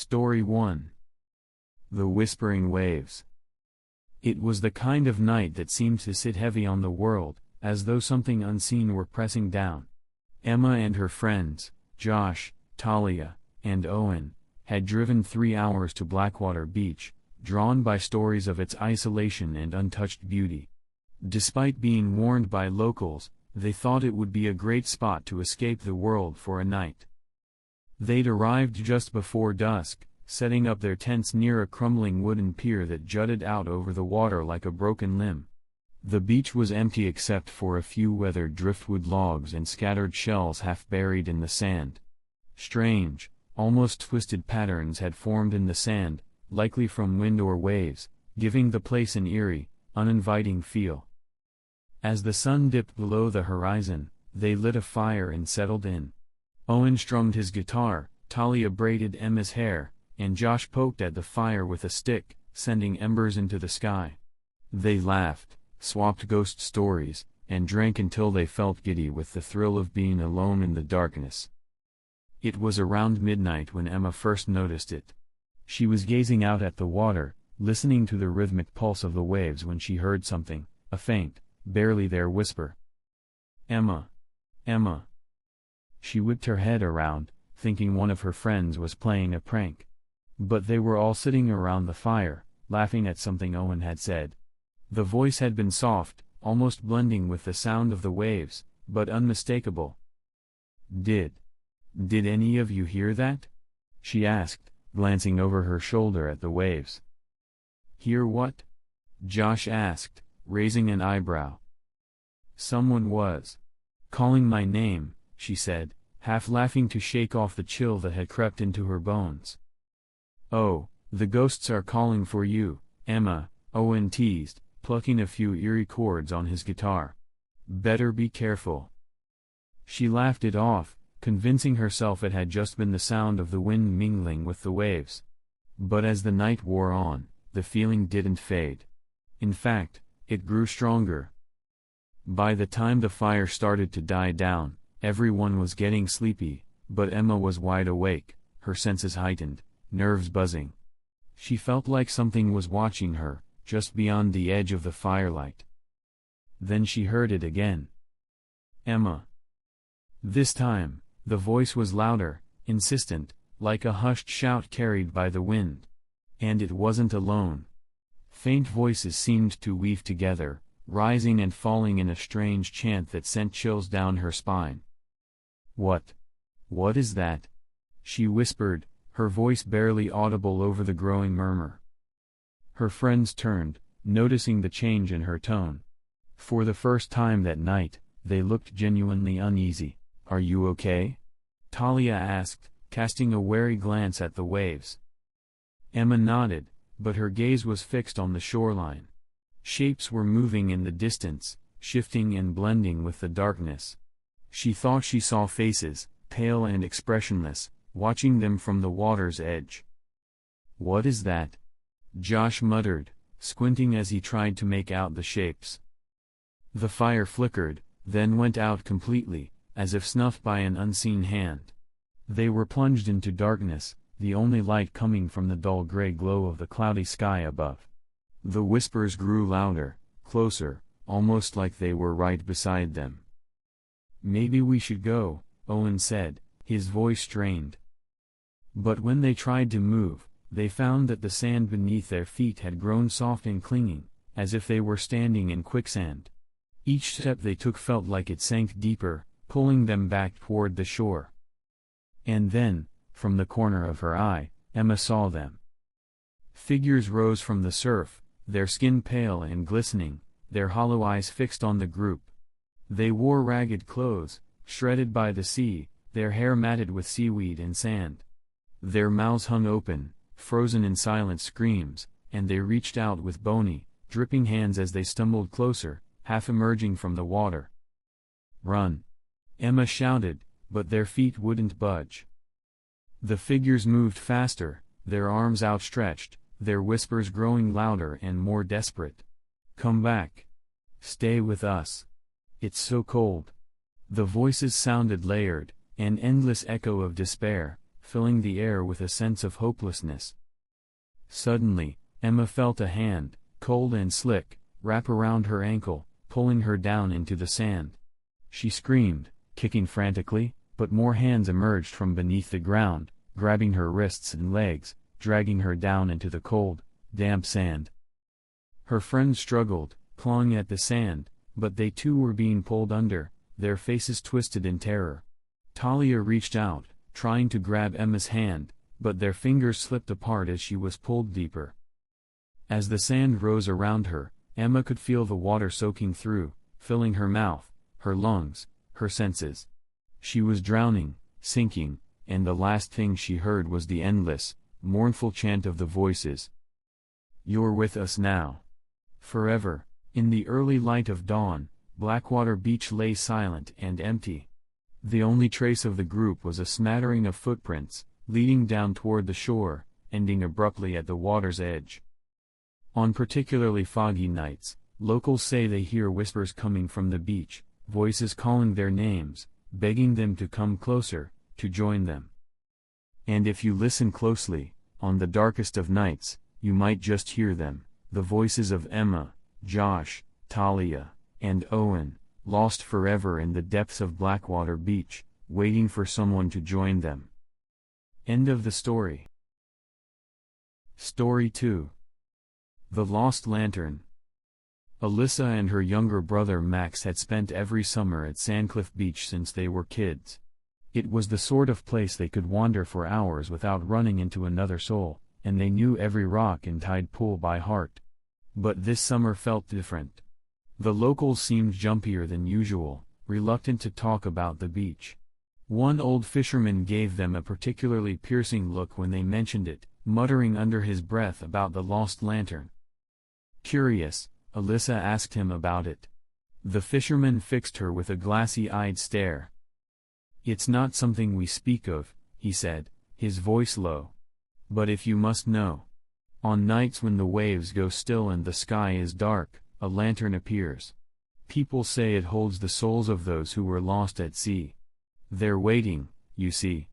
Story 1. The Whispering Waves. It was the kind of night that seemed to sit heavy on the world, as though something unseen were pressing down. Emma and her friends, Josh, Talia, and Owen, had driven 3 hours to Blackwater Beach, drawn by stories of its isolation and untouched beauty. Despite being warned by locals, they thought it would be a great spot to escape the world for a night. They'd arrived just before dusk, setting up their tents near a crumbling wooden pier that jutted out over the water like a broken limb. The beach was empty except for a few weathered driftwood logs and scattered shells half buried in the sand. Strange, almost twisted patterns had formed in the sand, likely from wind or waves, giving the place an eerie, uninviting feel. As the sun dipped below the horizon, they lit a fire and settled in. Owen strummed his guitar, Talia braided Emma's hair, and Josh poked at the fire with a stick, sending embers into the sky. They laughed, swapped ghost stories, and drank until they felt giddy with the thrill of being alone in the darkness. It was around midnight when Emma first noticed it. She was gazing out at the water, listening to the rhythmic pulse of the waves when she heard something, a faint, barely there whisper. "Emma! Emma!" She whipped her head around, thinking one of her friends was playing a prank. But they were all sitting around the fire, laughing at something Owen had said. The voice had been soft, almost blending with the sound of the waves, but unmistakable. Did any of you hear that?" she asked, glancing over her shoulder at the waves. "Hear what?" Josh asked, raising an eyebrow. "Someone was calling my name," she said, half laughing to shake off the chill that had crept into her bones. "Oh, the ghosts are calling for you, Emma," Owen teased, plucking a few eerie chords on his guitar. "Better be careful." She laughed it off, convincing herself it had just been the sound of the wind mingling with the waves. But as the night wore on, the feeling didn't fade. In fact, it grew stronger. By the time the fire started to die down, everyone was getting sleepy, but Emma was wide awake, her senses heightened, nerves buzzing. She felt like something was watching her, just beyond the edge of the firelight. Then she heard it again. "Emma." This time, the voice was louder, insistent, like a hushed shout carried by the wind. And it wasn't alone. Faint voices seemed to weave together, rising and falling in a strange chant that sent chills down her spine. What is that?" she whispered, her voice barely audible over the growing murmur. Her friends turned, noticing the change in her tone. For the first time that night, they looked genuinely uneasy. "Are you okay?" Talia asked, casting a wary glance at the waves. Emma nodded, but her gaze was fixed on the shoreline. Shapes were moving in the distance, shifting and blending with the darkness. She thought she saw faces, pale and expressionless, watching them from the water's edge. "What is that?" Josh muttered, squinting as he tried to make out the shapes. The fire flickered, then went out completely, as if snuffed by an unseen hand. They were plunged into darkness, the only light coming from the dull gray glow of the cloudy sky above. The whispers grew louder, closer, almost like they were right beside them. "Maybe we should go," Owen said, his voice strained. But when they tried to move, they found that the sand beneath their feet had grown soft and clinging, as if they were standing in quicksand. Each step they took felt like it sank deeper, pulling them back toward the shore. And then, from the corner of her eye, Emma saw them. Figures rose from the surf, their skin pale and glistening, their hollow eyes fixed on the group. They wore ragged clothes, shredded by the sea, their hair matted with seaweed and sand. Their mouths hung open, frozen in silent screams, and they reached out with bony, dripping hands as they stumbled closer, half emerging from the water. "Run!" Emma shouted, but their feet wouldn't budge. The figures moved faster, their arms outstretched, their whispers growing louder and more desperate. "Come back! Stay with us! It's so cold!" The voices sounded layered, an endless echo of despair, filling the air with a sense of hopelessness. Suddenly, Emma felt a hand, cold and slick, wrap around her ankle, pulling her down into the sand. She screamed, kicking frantically, but more hands emerged from beneath the ground, grabbing her wrists and legs, dragging her down into the cold, damp sand. Her friends struggled, clawing at the sand, but they too were being pulled under, their faces twisted in terror. Talia reached out, trying to grab Emma's hand, but their fingers slipped apart as she was pulled deeper. As the sand rose around her, Emma could feel the water soaking through, filling her mouth, her lungs, her senses. She was drowning, sinking, and the last thing she heard was the endless, mournful chant of the voices. "You're with us now. Forever." In the early light of dawn, Blackwater Beach lay silent and empty. The only trace of the group was a smattering of footprints, leading down toward the shore, ending abruptly at the water's edge. On particularly foggy nights, locals say they hear whispers coming from the beach, voices calling their names, begging them to come closer, to join them. And if you listen closely, on the darkest of nights, you might just hear them, the voices of Emma, Josh, Talia, and Owen, lost forever in the depths of Blackwater Beach, waiting for someone to join them. End of the story. Story 2. The Lost Lantern. Alyssa and her younger brother Max had spent every summer at Sandcliff Beach since they were kids. It was the sort of place they could wander for hours without running into another soul, and they knew every rock and tide pool by heart. But this summer felt different. The locals seemed jumpier than usual, reluctant to talk about the beach. One old fisherman gave them a particularly piercing look when they mentioned it, muttering under his breath about the lost lantern. Curious, Alyssa asked him about it. The fisherman fixed her with a glassy-eyed stare. "It's not something we speak of," he said, his voice low. "But if you must know. On nights when the waves go still and the sky is dark, a lantern appears. People say it holds the souls of those who were lost at sea. They're waiting, you see.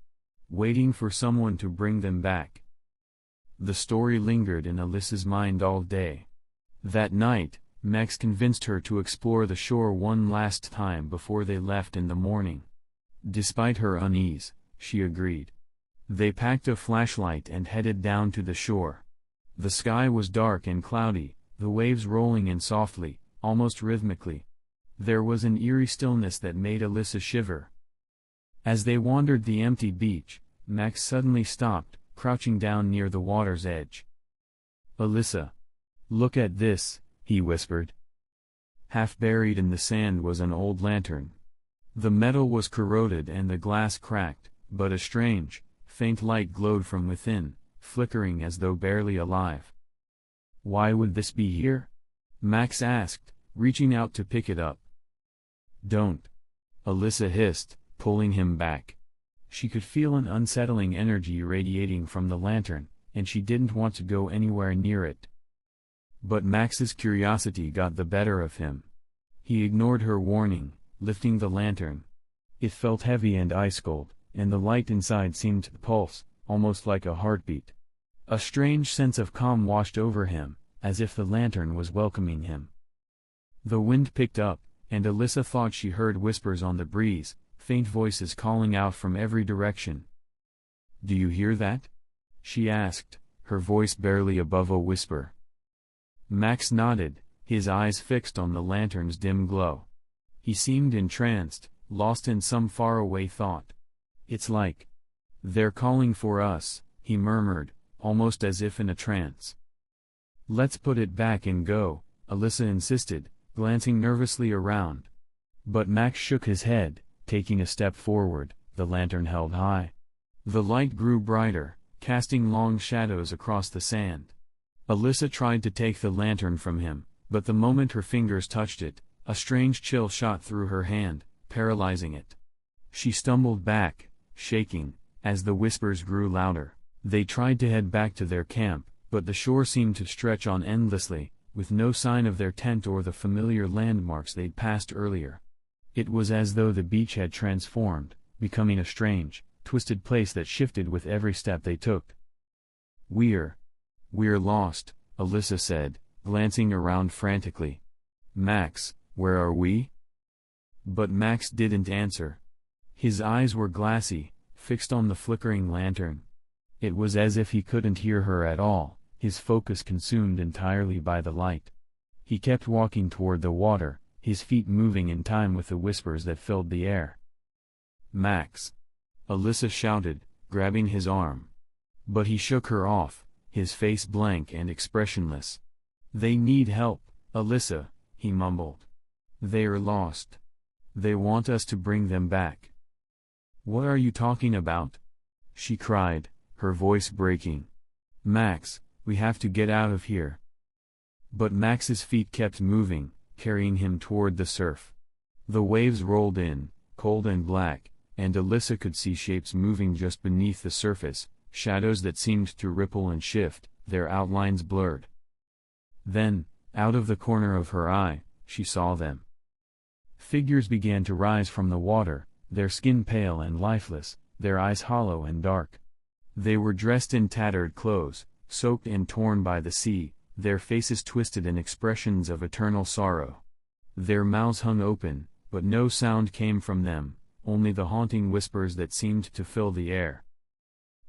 Waiting for someone to bring them back." The story lingered in Alyssa's mind all day. That night, Max convinced her to explore the shore one last time before they left in the morning. Despite her unease, she agreed. They packed a flashlight and headed down to the shore. The sky was dark and cloudy, the waves rolling in softly, almost rhythmically. There was an eerie stillness that made Alyssa shiver. As they wandered the empty beach, Max suddenly stopped, crouching down near the water's edge. "Alyssa. Look at this," he whispered. Half buried in the sand was an old lantern. The metal was corroded and the glass cracked, but a strange, faint light glowed from within, flickering as though barely alive. "Why would this be here?" Max asked, reaching out to pick it up. "Don't," Alyssa hissed, pulling him back. She could feel an unsettling energy radiating from the lantern, and she didn't want to go anywhere near it. But Max's curiosity got the better of him. He ignored her warning, lifting the lantern. It felt heavy and ice-cold, and the light inside seemed to pulse, almost like a heartbeat. A strange sense of calm washed over him, as if the lantern was welcoming him. The wind picked up, and Alyssa thought she heard whispers on the breeze, faint voices calling out from every direction. "Do you hear that?" she asked, her voice barely above a whisper. Max nodded, his eyes fixed on the lantern's dim glow. He seemed entranced, lost in some faraway thought. "It's like they're calling for us," he murmured, almost as if in a trance. "Let's put it back and go," Alyssa insisted, glancing nervously around. But Max shook his head, taking a step forward, the lantern held high. The light grew brighter, casting long shadows across the sand. Alyssa tried to take the lantern from him, but the moment her fingers touched it, a strange chill shot through her hand, paralyzing it. She stumbled back, shaking, as the whispers grew louder. They tried to head back to their camp, but the shore seemed to stretch on endlessly, with no sign of their tent or the familiar landmarks they'd passed earlier. It was as though the beach had transformed, becoming a strange, twisted place that shifted with every step they took. We're lost, Alyssa said, glancing around frantically. Max, where are we? But Max didn't answer. His eyes were glassy, fixed on the flickering lantern. It was as if he couldn't hear her at all, his focus consumed entirely by the light. He kept walking toward the water, his feet moving in time with the whispers that filled the air. Max! Alyssa shouted, grabbing his arm. But he shook her off, his face blank and expressionless. They need help, Alyssa, he mumbled. They're lost. They want us to bring them back. What are you talking about? She cried, her voice breaking. Max, we have to get out of here. But Max's feet kept moving, carrying him toward the surf. The waves rolled in, cold and black, and Alyssa could see shapes moving just beneath the surface, shadows that seemed to ripple and shift, their outlines blurred. Then, out of the corner of her eye, she saw them. Figures began to rise from the water, their skin pale and lifeless, their eyes hollow and dark. They were dressed in tattered clothes, soaked and torn by the sea, their faces twisted in expressions of eternal sorrow. Their mouths hung open, but no sound came from them, only the haunting whispers that seemed to fill the air.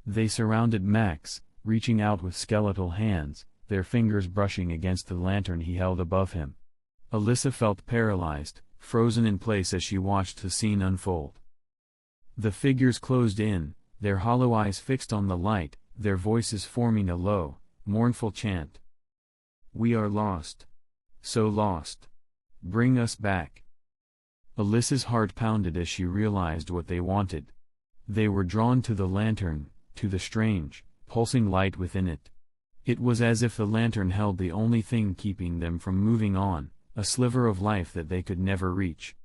They surrounded Max, reaching out with skeletal hands, their fingers brushing against the lantern he held above him. Alyssa felt paralyzed, frozen in place as she watched the scene unfold. The figures closed in, their hollow eyes fixed on the light, their voices forming a low, mournful chant. We are lost. So lost. Bring us back. Alyssa's heart pounded as she realized what they wanted. They were drawn to the lantern, to the strange, pulsing light within it. It was as if the lantern held the only thing keeping them from moving on, a sliver of life that they could never reach.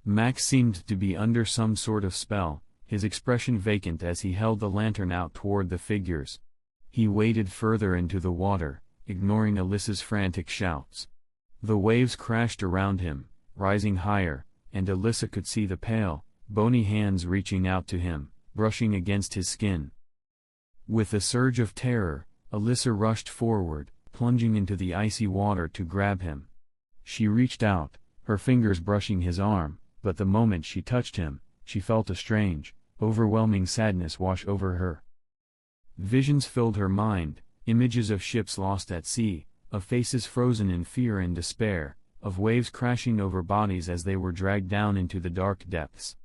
Max seemed to be under some sort of spell, his expression vacant as he held the lantern out toward the figures. He waded further into the water, ignoring Alyssa's frantic shouts. The waves crashed around him, rising higher, and Alyssa could see the pale, bony hands reaching out to him, brushing against his skin. With a surge of terror, Alyssa rushed forward, plunging into the icy water to grab him. She reached out, her fingers brushing his arm, but the moment she touched him, she felt a strange, overwhelming sadness wash over her. Visions filled her mind, images of ships lost at sea, of faces frozen in fear and despair, of waves crashing over bodies as they were dragged down into the dark depths.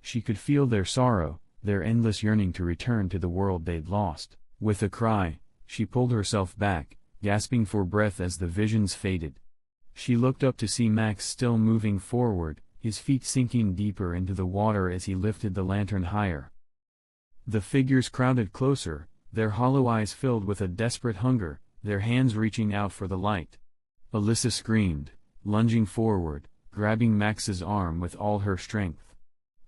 She could feel their sorrow, their endless yearning to return to the world they'd lost. With a cry, she pulled herself back, gasping for breath as the visions faded. She looked up to see Max still moving forward, his feet sinking deeper into the water as he lifted the lantern higher. The figures crowded closer, their hollow eyes filled with a desperate hunger, their hands reaching out for the light. Alyssa screamed, lunging forward, grabbing Max's arm with all her strength.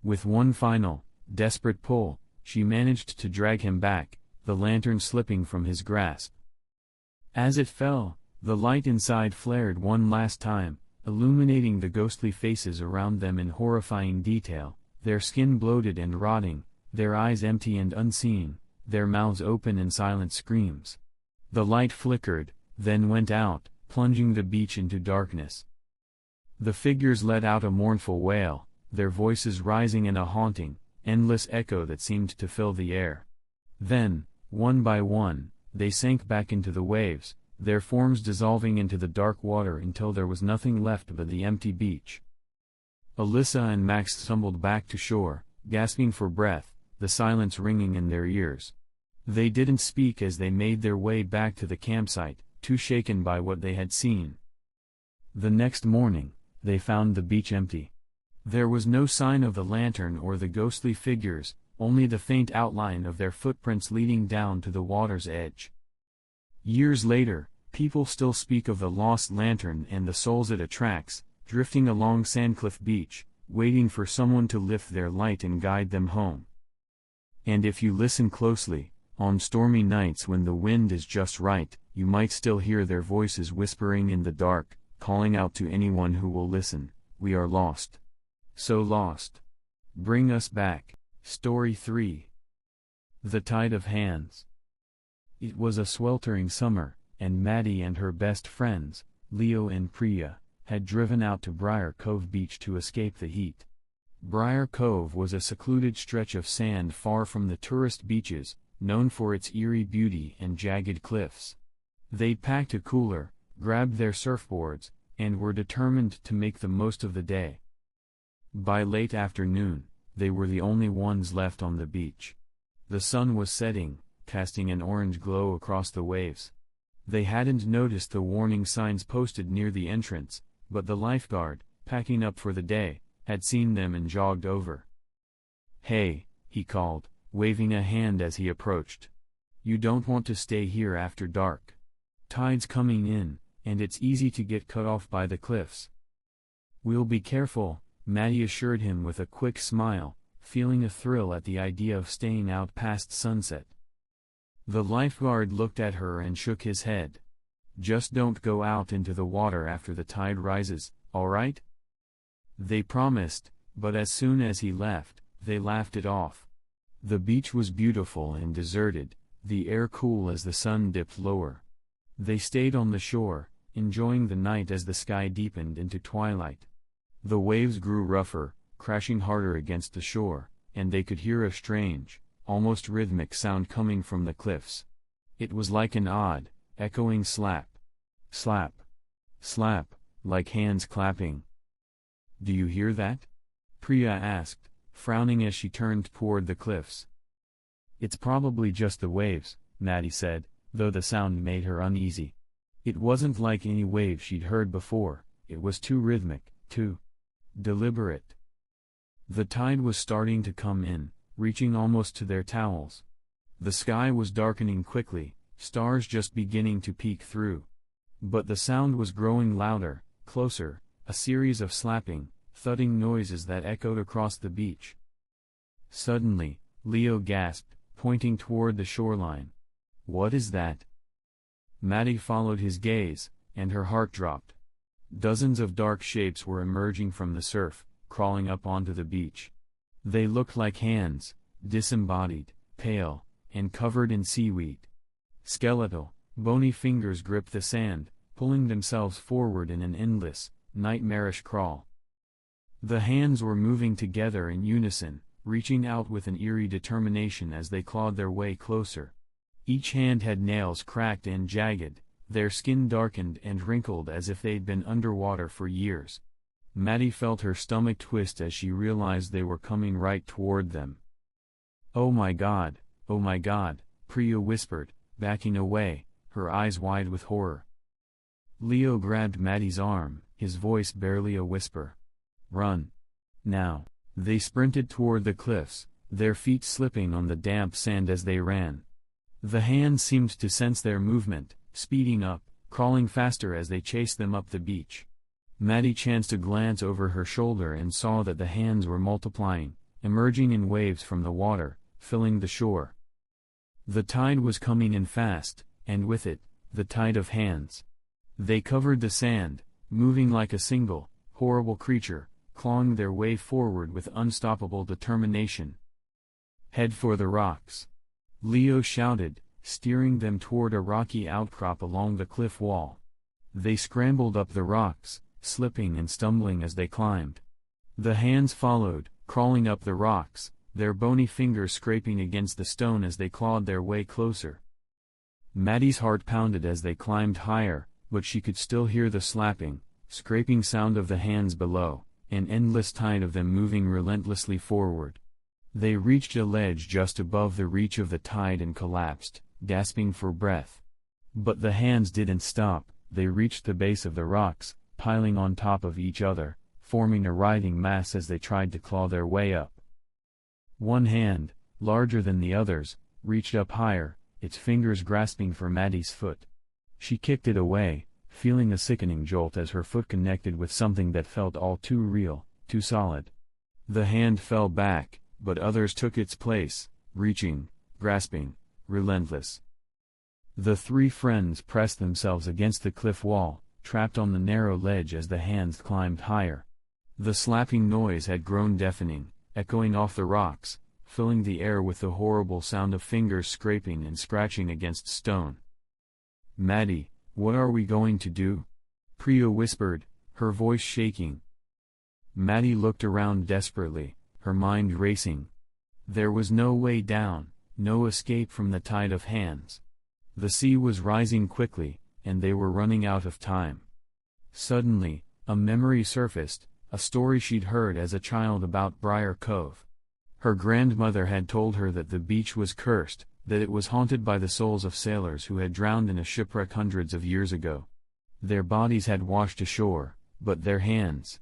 With one final, desperate pull, she managed to drag him back, the lantern slipping from his grasp. As it fell, the light inside flared one last time, illuminating the ghostly faces around them in horrifying detail, their skin bloated and rotting, their eyes empty and unseen, their mouths open in silent screams. The light flickered, then went out, plunging the beach into darkness. The figures let out a mournful wail, their voices rising in a haunting, endless echo that seemed to fill the air. Then, one by one, they sank back into the waves, their forms dissolving into the dark water until there was nothing left but the empty beach. Alyssa and Max stumbled back to shore, gasping for breath, the silence ringing in their ears. They didn't speak as they made their way back to the campsite, too shaken by what they had seen. The next morning, they found the beach empty. There was no sign of the lantern or the ghostly figures, only the faint outline of their footprints leading down to the water's edge. Years later, people still speak of the lost lantern and the souls it attracts, drifting along Sandcliff Beach, waiting for someone to lift their light and guide them home. And if you listen closely, on stormy nights when the wind is just right, you might still hear their voices whispering in the dark, calling out to anyone who will listen, "We are lost. So lost. Bring us back." Story 3. The Tide of Hands. It was a sweltering summer, and Maddie and her best friends, Leo and Priya, had driven out to Briar Cove Beach to escape the heat. Briar Cove was a secluded stretch of sand far from the tourist beaches, known for its eerie beauty and jagged cliffs. They'd packed a cooler, grabbed their surfboards, and were determined to make the most of the day. By late afternoon, they were the only ones left on the beach. The sun was setting, casting an orange glow across the waves. They hadn't noticed the warning signs posted near the entrance, but the lifeguard, packing up for the day, had seen them and jogged over. "Hey," he called, waving a hand as he approached. "You don't want to stay here after dark. Tide's coming in, and it's easy to get cut off by the cliffs." "We'll be careful," Maddie assured him with a quick smile, feeling a thrill at the idea of staying out past sunset. The lifeguard looked at her and shook his head. "Just don't go out into the water after the tide rises, all right?" They promised, but as soon as he left, they laughed it off. The beach was beautiful and deserted, the air cool as the sun dipped lower. They stayed on the shore, enjoying the night as the sky deepened into twilight. The waves grew rougher, crashing harder against the shore, and they could hear a strange, almost rhythmic sound coming from the cliffs. It was like an odd, echoing slap. Slap. Slap, like hands clapping. "Do you hear that?" Priya asked, frowning as she turned toward the cliffs. "It's probably just the waves," Maddie said, though the sound made her uneasy. It wasn't like any wave she'd heard before, it was too rhythmic, too deliberate. The tide was starting to come in, reaching almost to their towels. The sky was darkening quickly, stars just beginning to peek through. But the sound was growing louder, closer, a series of slapping, thudding noises that echoed across the beach. Suddenly, Leo gasped, pointing toward the shoreline. "What is that?" Maddie followed his gaze, and her heart dropped. Dozens of dark shapes were emerging from the surf, crawling up onto the beach. They looked like hands, disembodied, pale, and covered in seaweed. Skeletal, bony fingers gripped the sand, pulling themselves forward in an endless, nightmarish crawl. The hands were moving together in unison, reaching out with an eerie determination as they clawed their way closer. Each hand had nails cracked and jagged, their skin darkened and wrinkled as if they'd been underwater for years. Maddie felt her stomach twist as she realized they were coming right toward them. Oh my God," Priya whispered, backing away, her eyes wide with horror. Leo grabbed Maddie's arm, his voice barely a whisper. "Run. Now." They sprinted toward the cliffs, their feet slipping on the damp sand as they ran. The hands seemed to sense their movement, speeding up, crawling faster as they chased them up the beach. Maddie chanced a glance over her shoulder and saw that the hands were multiplying, emerging in waves from the water, filling the shore. The tide was coming in fast, and with it, the tide of hands. They covered the sand, moving like a single, horrible creature, clawing their way forward with unstoppable determination. "Head for the rocks," Leo shouted, steering them toward a rocky outcrop along the cliff wall. They scrambled up the rocks, slipping and stumbling as they climbed. The hands followed, crawling up the rocks, their bony fingers scraping against the stone as they clawed their way closer. Maddie's heart pounded as they climbed higher, but she could still hear the slapping, scraping sound of the hands below, an endless tide of them moving relentlessly forward. They reached a ledge just above the reach of the tide and collapsed, gasping for breath. But the hands didn't stop, they reached the base of the rocks, piling on top of each other, forming a writhing mass as they tried to claw their way up. One hand, larger than the others, reached up higher, its fingers grasping for Maddie's foot. She kicked it away, feeling a sickening jolt as her foot connected with something that felt all too real, too solid. The hand fell back, but others took its place, reaching, grasping, relentless. The three friends pressed themselves against the cliff wall, trapped on the narrow ledge as the hands climbed higher. The slapping noise had grown deafening, echoing off the rocks, filling the air with the horrible sound of fingers scraping and scratching against stone. "Maddie, what are we going to do?" Priya whispered, her voice shaking. Maddie looked around desperately, her mind racing. There was no way down, no escape from the tide of hands. The sea was rising quickly, and they were running out of time. Suddenly, a memory surfaced, a story she'd heard as a child about Briar Cove. Her grandmother had told her that the beach was cursed, that it was haunted by the souls of sailors who had drowned in a shipwreck hundreds of years ago. Their bodies had washed ashore, but their hands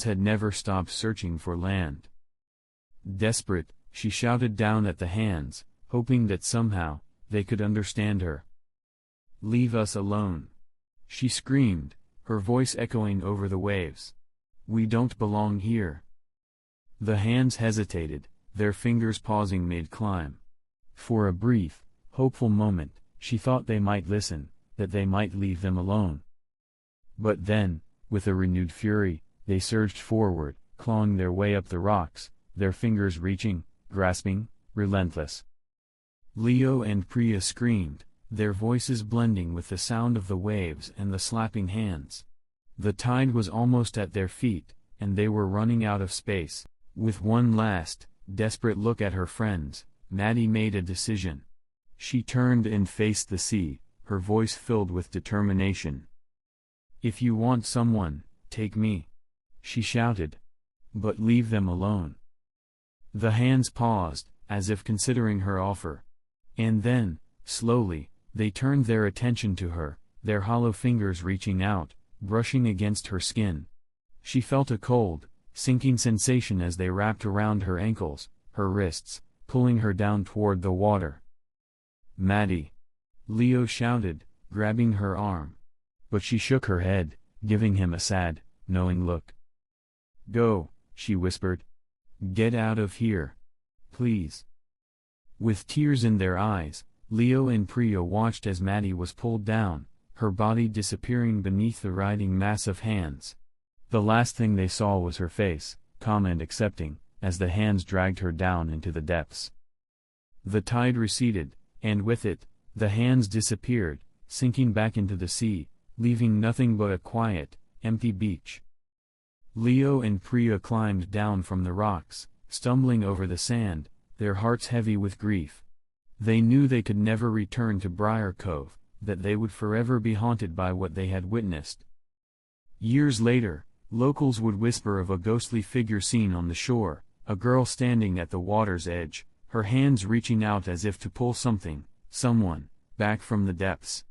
had never stopped searching for land. Desperate, she shouted down at the hands, hoping that somehow, they could understand her. "Leave us alone!" she screamed, her voice echoing over the waves. "We don't belong here." The hands hesitated, their fingers pausing mid-climb. For a brief, hopeful moment, she thought they might listen, that they might leave them alone. But then, with a renewed fury, they surged forward, clawing their way up the rocks, their fingers reaching, grasping, relentless. Leo and Priya screamed, their voices blending with the sound of the waves and the slapping hands. The tide was almost at their feet, and they were running out of space. With one last, desperate look at her friends, Maddie made a decision. She turned and faced the sea, her voice filled with determination. "If you want someone, take me," she shouted. "But leave them alone." The hands paused, as if considering her offer. And then, slowly, they turned their attention to her, their hollow fingers reaching out, brushing against her skin. She felt a cold, sinking sensation as they wrapped around her ankles, her wrists, pulling her down toward the water. "Maddie!" Leo shouted, grabbing her arm. But she shook her head, giving him a sad, knowing look. "Go," she whispered. "Get out of here. Please." With tears in their eyes, Leo and Priya watched as Maddie was pulled down, her body disappearing beneath the writhing mass of hands. The last thing they saw was her face, calm and accepting, as the hands dragged her down into the depths. The tide receded, and with it, the hands disappeared, sinking back into the sea, leaving nothing but a quiet, empty beach. Leo and Priya climbed down from the rocks, stumbling over the sand, their hearts heavy with grief. They knew they could never return to Briar Cove, that they would forever be haunted by what they had witnessed. Years later, locals would whisper of a ghostly figure seen on the shore, a girl standing at the water's edge, her hands reaching out as if to pull someone, back from the depths.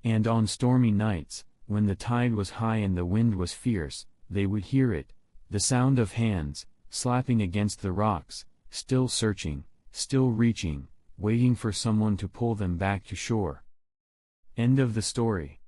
And on stormy nights, when the tide was high and the wind was fierce, they would hear it, the sound of hands, slapping against the rocks, still searching, still reaching, waiting for someone to pull them back to shore. End of the story.